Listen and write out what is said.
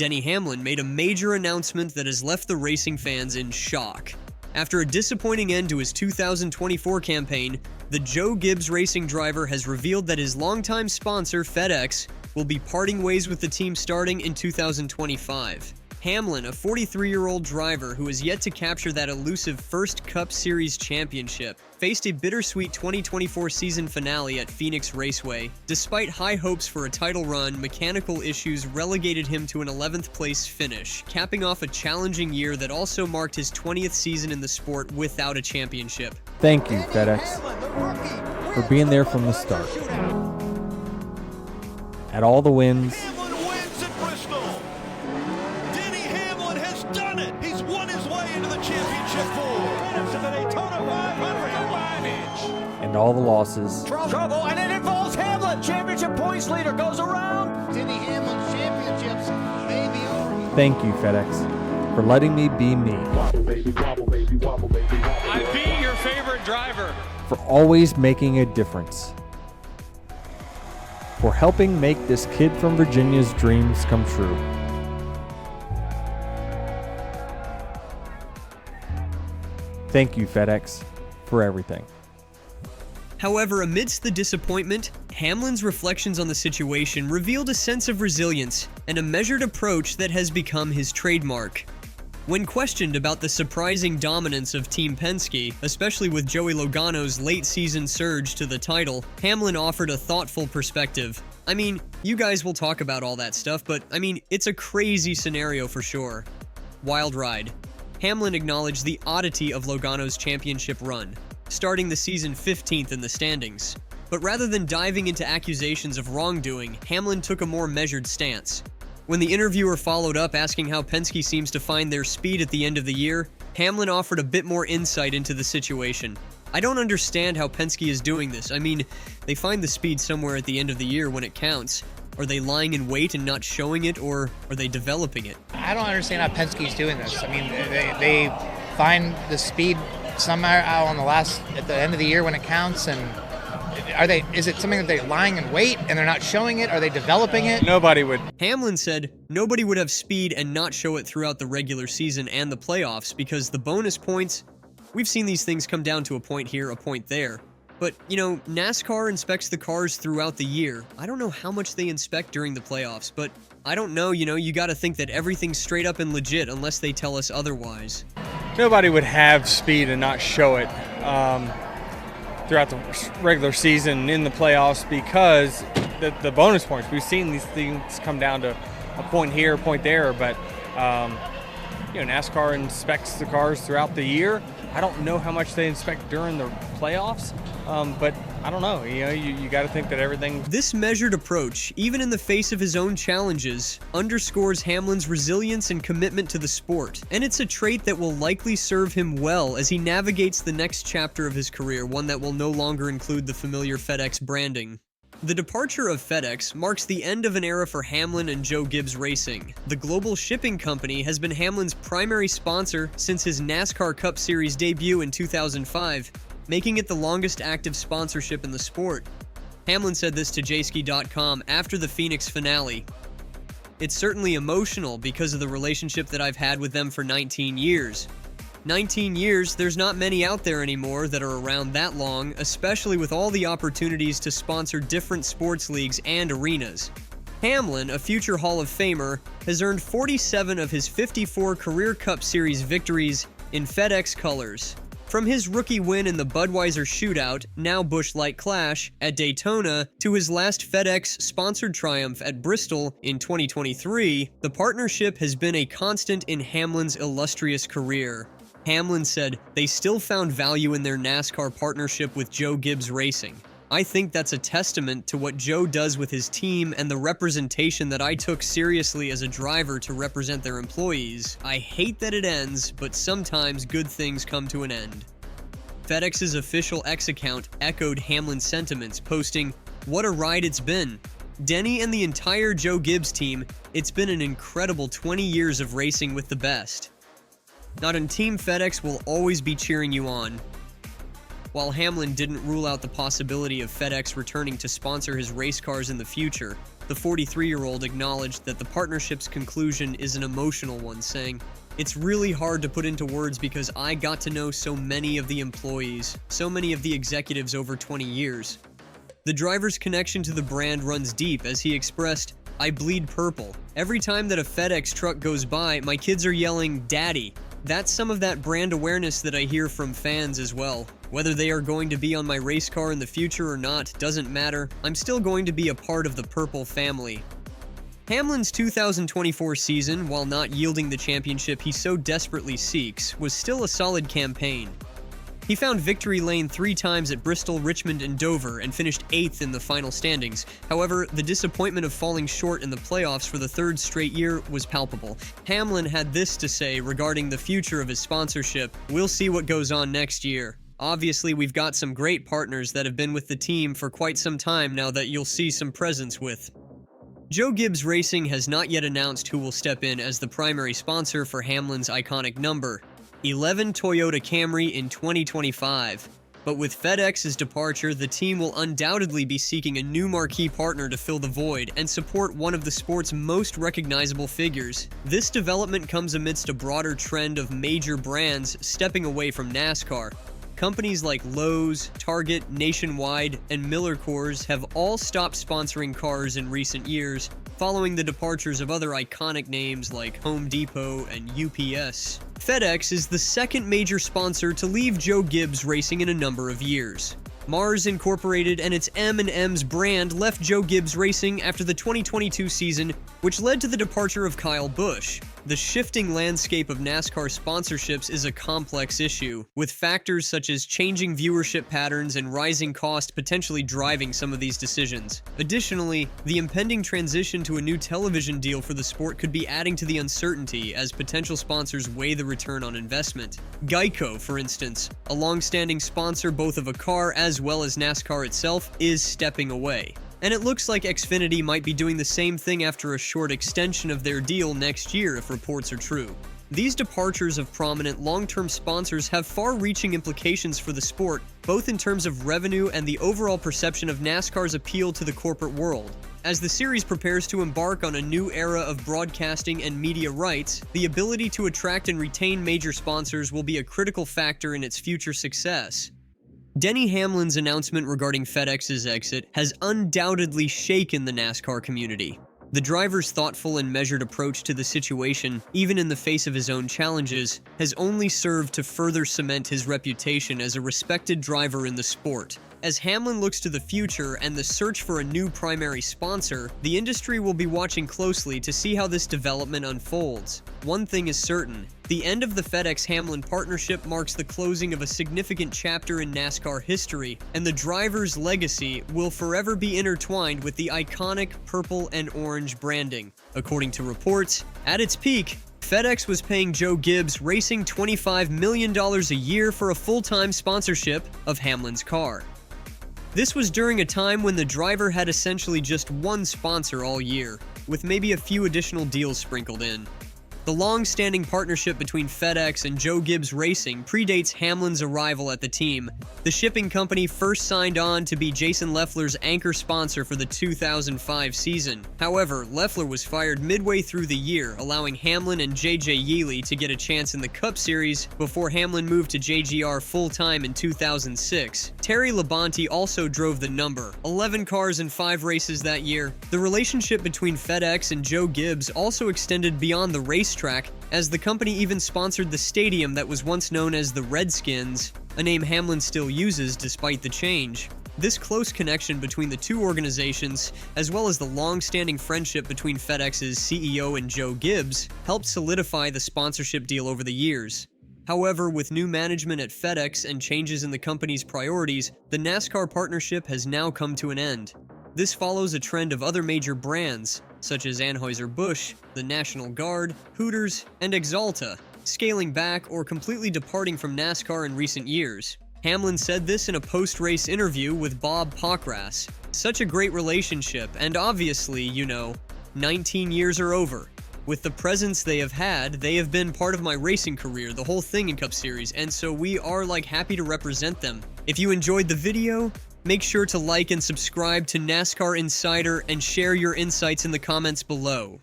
Denny Hamlin made a major announcement that has left the racing fans in shock. After a disappointing end to his 2024 campaign, the Joe Gibbs racing driver has revealed that his longtime sponsor, FedEx, will be parting ways with the team starting in 2025. Hamlin, a 43-year-old driver who has yet to capture that elusive first Cup Series championship, faced a bittersweet 2024 season finale at Phoenix Raceway. Despite high hopes for a title run, mechanical issues relegated him to an 11th place finish, capping off a challenging year that also marked his 20th season in the sport without a championship. Thank you, FedEx, for being there from the start. At all the wins, He's won his way into the championship for the Daytona 500. and all the losses. Trouble, and it involves Hamlin. Championship points leader goes around. Denny Hamlin's championships may be over. Thank you, FedEx, for letting me be me. I be your favorite driver. For always making a difference. For helping make this kid from Virginia's dreams come true. Thank you, FedEx, for everything. However, amidst the disappointment, Hamlin's reflections on the situation revealed a sense of resilience and a measured approach that has become his trademark. When questioned about the surprising dominance of Team Penske, especially with Joey Logano's late-season surge to the title, Hamlin offered a thoughtful perspective. I mean, you guys will talk about all that stuff, but I mean, it's a crazy scenario for sure. Wild ride. Hamlin acknowledged the oddity of Logano's championship run, starting the season 15th in the standings. But rather than diving into accusations of wrongdoing, Hamlin took a more measured stance. When the interviewer followed up asking how Penske seems to find their speed at the end of the year, Hamlin offered a bit more insight into the situation. I don't understand how Penske is doing this. I mean, they find the speed somewhere at the end of the year when it counts. Are they lying in wait and not showing it, or are they developing it? I don't understand how Penske's doing this. I mean, they find the speed somewhere out on at the end of the year when it counts, and is it something that they're lying in wait and they're not showing it? Are they developing it? Nobody would. Hamlin said nobody would have speed and not show it throughout the regular season and the playoffs because the bonus points, we've seen these things come down to a point here, a point there. But, you know, NASCAR inspects the cars throughout the year. I don't know how much they inspect during the playoffs, but I don't know, you gotta think that everything's straight up and legit unless they tell us otherwise. Nobody would have speed and not show it throughout the regular season in the playoffs because the bonus points. We've seen these things come down to a point here, a point there, but NASCAR inspects the cars throughout the year. I don't know how much they inspect during the playoffs, but I don't know. You got to think that everything. This measured approach, even in the face of his own challenges, underscores Hamlin's resilience and commitment to the sport, and it's a trait that will likely serve him well as he navigates the next chapter of his career, one that will no longer include the familiar FedEx branding. The departure of FedEx marks the end of an era for Hamlin and Joe Gibbs Racing. The global shipping company has been Hamlin's primary sponsor since his NASCAR Cup Series debut in 2005, making it the longest active sponsorship in the sport. Hamlin said this to jski.com after the Phoenix finale. It's certainly emotional because of the relationship that I've had with them for 19 years. 19 years, there's not many out there anymore that are around that long, especially with all the opportunities to sponsor different sports leagues and arenas. Hamlin, a future Hall of Famer, has earned 47 of his 54 career Cup Series victories in FedEx colors. From his rookie win in the Budweiser Shootout, now Busch Light Clash, at Daytona, to his last FedEx-sponsored triumph at Bristol in 2023, the partnership has been a constant in Hamlin's illustrious career. Hamlin said they still found value in their NASCAR partnership with Joe Gibbs Racing. I think that's a testament to what Joe does with his team and the representation that I took seriously as a driver to represent their employees. I hate that it ends, but sometimes good things come to an end. FedEx's official X account echoed Hamlin's sentiments, posting, "What a ride it's been. Denny and the entire Joe Gibbs team, it's been an incredible 20 years of racing with the best. Not on Team FedEx will always be cheering you on." While Hamlin didn't rule out the possibility of FedEx returning to sponsor his race cars in the future, The 43-year-old acknowledged that the partnership's conclusion is an emotional one, saying, "It's really hard to put into words because I got to know so many of the employees, so many of the executives over 20 years. The driver's connection to the brand runs deep, as he expressed, "I bleed purple. Every time that a FedEx truck goes by, my kids are yelling, 'Daddy.' That's some of that brand awareness that I hear from fans as well. Whether they are going to be on my race car in the future or not doesn't matter. I'm still going to be a part of the purple family." Hamlin's 2024 season, while not yielding the championship he so desperately seeks, was still a solid campaign. He found victory lane 3 times at Bristol, Richmond, and Dover, and finished 8th in the final standings. However, the disappointment of falling short in the playoffs for the 3rd straight year was palpable. Hamlin had this to say regarding the future of his sponsorship: "We'll see what goes on next year. Obviously, we've got some great partners that have been with the team for quite some time now that you'll see some presence with." Joe Gibbs Racing has not yet announced who will step in as the primary sponsor for Hamlin's iconic number 11 Toyota Camry in 2025. But with FedEx's departure, the team will undoubtedly be seeking a new marquee partner to fill the void and support one of the sport's most recognizable figures. This development comes amidst a broader trend of major brands stepping away from NASCAR. Companies like Lowe's, Target, Nationwide, and Miller Coors have all stopped sponsoring cars in recent years, following the departures of other iconic names like Home Depot and UPS. FedEx is the second major sponsor to leave Joe Gibbs Racing in a number of years. Mars Incorporated and its M&M's brand left Joe Gibbs Racing after the 2022 season, which led to the departure of Kyle Busch. The shifting landscape of NASCAR sponsorships is a complex issue, with factors such as changing viewership patterns and rising cost potentially driving some of these decisions. Additionally, the impending transition to a new television deal for the sport could be adding to the uncertainty as potential sponsors weigh the return on investment. Geico, for instance, a long-standing sponsor both of a car as well as NASCAR itself, is stepping away. And it looks like Xfinity might be doing the same thing after a short extension of their deal next year if reports are true. These departures of prominent long-term sponsors have far-reaching implications for the sport, both in terms of revenue and the overall perception of NASCAR's appeal to the corporate world. As the series prepares to embark on a new era of broadcasting and media rights, the ability to attract and retain major sponsors will be a critical factor in its future success. Denny Hamlin's announcement regarding FedEx's exit has undoubtedly shaken the NASCAR community. The driver's thoughtful and measured approach to the situation, even in the face of his own challenges, has only served to further cement his reputation as a respected driver in the sport. As Hamlin looks to the future and the search for a new primary sponsor, the industry will be watching closely to see how this development unfolds. One thing is certain: the end of the FedEx-Hamlin partnership marks the closing of a significant chapter in NASCAR history, and the driver's legacy will forever be intertwined with the iconic purple and orange branding. According to reports, at its peak, FedEx was paying Joe Gibbs Racing $25 million a year for a full-time sponsorship of Hamlin's car. This was during a time when the driver had essentially just one sponsor all year, with maybe a few additional deals sprinkled in. The long-standing partnership between FedEx and Joe Gibbs Racing predates Hamlin's arrival at the team. The shipping company first signed on to be Jason Leffler's anchor sponsor for the 2005 season. However, Leffler was fired midway through the year, allowing Hamlin and J.J. Yealy to get a chance in the Cup Series before Hamlin moved to JGR full-time in 2006. Terry Labonte also drove the number, 11 cars in 5 races that year. The relationship between FedEx and Joe Gibbs also extended beyond the racetrack, as the company even sponsored the stadium that was once known as the Redskins, a name Hamlin still uses despite the change. This close connection between the two organizations, as well as the long-standing friendship between FedEx's CEO and Joe Gibbs, helped solidify the sponsorship deal over the years. However, with new management at FedEx and changes in the company's priorities, the NASCAR partnership has now come to an end. This follows a trend of other major brands, such as Anheuser-Busch, the National Guard, Hooters, and Axalta, scaling back or completely departing from NASCAR in recent years. Hamlin said this in a post-race interview with Bob Pockras. "Such a great relationship, and obviously, 19 years are over. With the presence they have been part of my racing career, the whole thing in Cup Series, and so we are happy to represent them. If you enjoyed the video, Make sure to like and subscribe to NASCAR Insider and share your insights in the comments below.